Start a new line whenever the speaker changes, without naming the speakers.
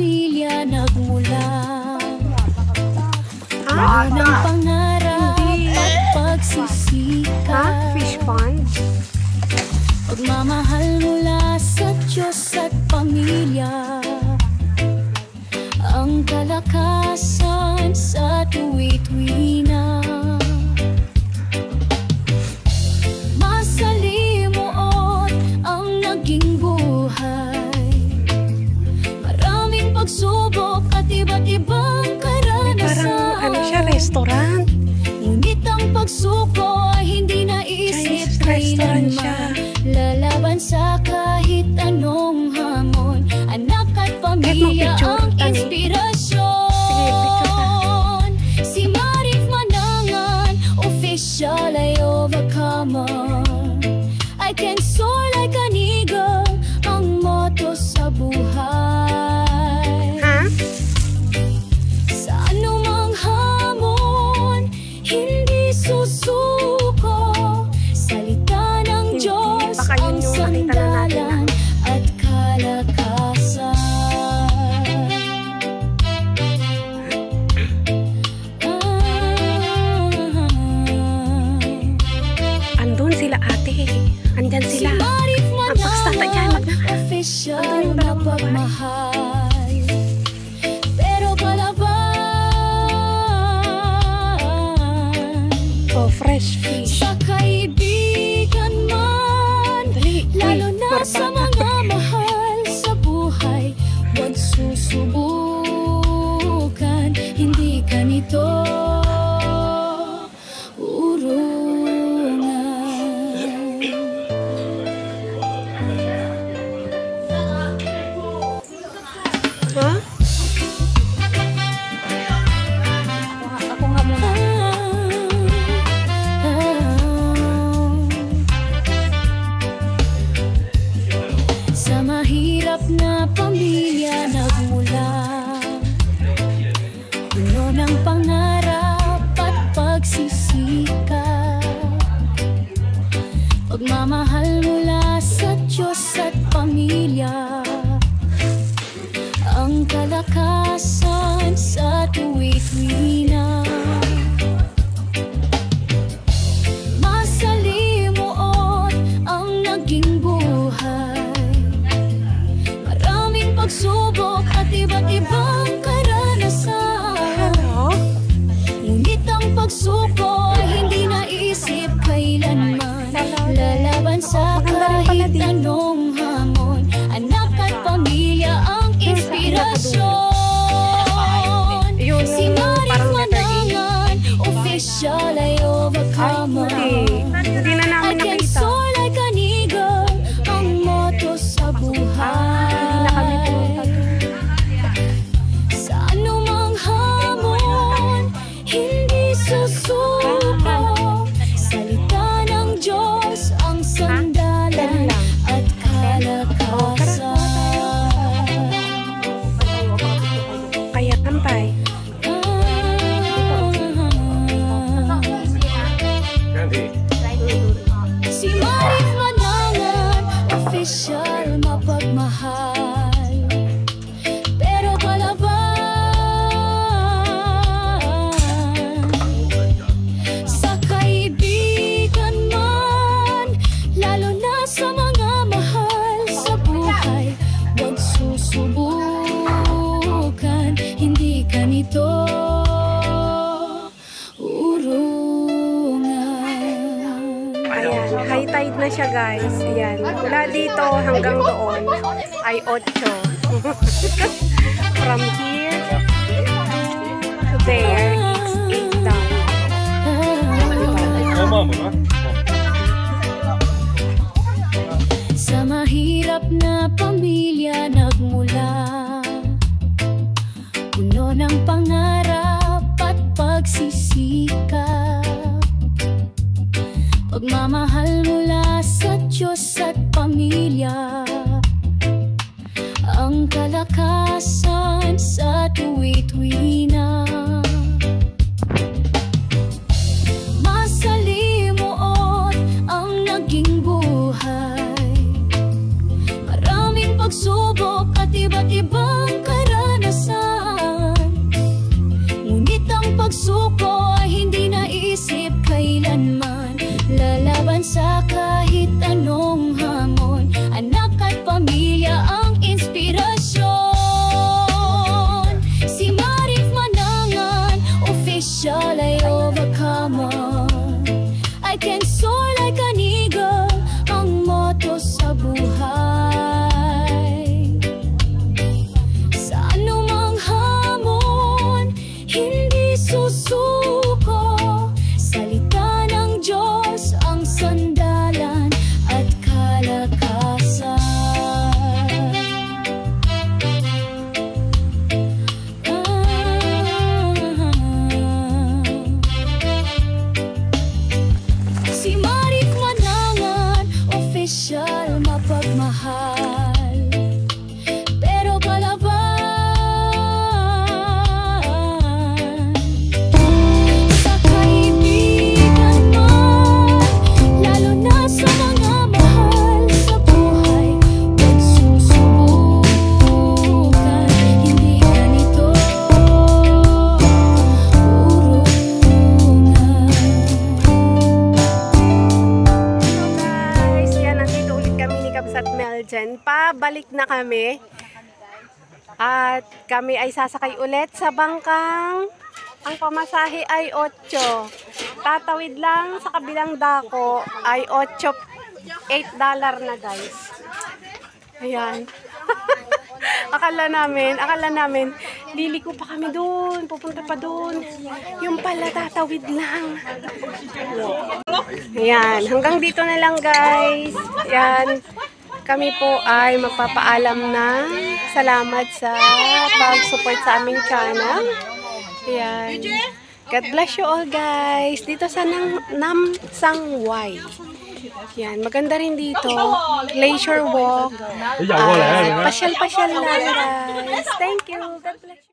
pamilya nagmula. Wala ng pangarap at pagsisikap.
Fish pond?
Pagmamahal mula sa Diyos at pamilya. Ang kalakasan sa tuwi-tuwi na. Masalimuot ang naging buhay. Maraming pagsubok at iba't ibang karanasan.
Parang ano siya, restaurant?
Ngunit ang pagsuko ay hindi naisip kailanman. Lalaban sa kahit anong hamon. Anak at pamilya ang inspirasyon. Si Marif Manangan, official ay overcomer. I can soar like an eagle, ang motto sa buhay. Sa anumang hamon, hindi susuko. Salita ng Diyos ang sandalan at kalakasan.
Andun sila ate. Andyan sila.
Si Marif Manangan, official na pagmahal. Pero palaban.
Oh, fresh fish.
Sa kaibigan man, lalo na sa mga mahal sa buhay. Huwag susubukan, hindi ka nito urungan.
Huh?
Ako nga muna. Sa mahirap na pamilya nagmula. Puno ng pangarap at pagsisikap. Pagmamahal mula sa Diyos at pamilya. Ang kalakasan sa tuwi-tuwi na. Masalimuot ang naging buhay. Maraming pagsubok at iba't ibang karanasan. Ngunit ang pagsuko ay hindi naisip kailanman. Lalaban sa kahit anong hamon. Anak at pamilya ang inspirasyon. Si Marif Manangan, official ay overcomer.
Hindi na
I
namin
can
nakita.
soar like an eagle, ang motto sa buhay. Sa anumang hamon, hindi susuko. Salita ng Diyos ang sandalan at kalakasan.
Kaya kantay.
Si Marif Manangan, official mapagmahal. Pero palaban. Sa kaibigan man, lalo na sa mga mahal sa buhay. Huwag susubukan, hindi ka nito urungan.
Ayan, high tide na siya guys. Ayan, mula dito hanggang doon ay 8. From here to there, it's 8 down.
Sa mahirap na pamilya nagmula. Puno ng pangarap at pagsisikap. Pagmamahal mula sa Diyos at pamilya. Ang kalakasan sa tuwi-tuwi na. Masalimuot ang naging buhay. Maraming pagsubok at iba't ibang karanasan.
pabalik na kami. At kami ay sasakay ulit sa bangkang. Ang pamasahe ay 8. Tatawid lang sa kabilang dako ay $8 na guys. Ayan. akala namin, liliko pa kami doon, pupunta pa doon. Yung pala, tatawid lang. Ayan, hanggang dito na lang guys. Ayan, kami po ay magpapaalam na. Salamat sa pag-support sa aming channel. Ayan. God bless you all guys. Dito sa Namsangway. Yan, maganda rin dito. Glacier walk. Pasyal-pasyal lang guys. Thank you. God bless you.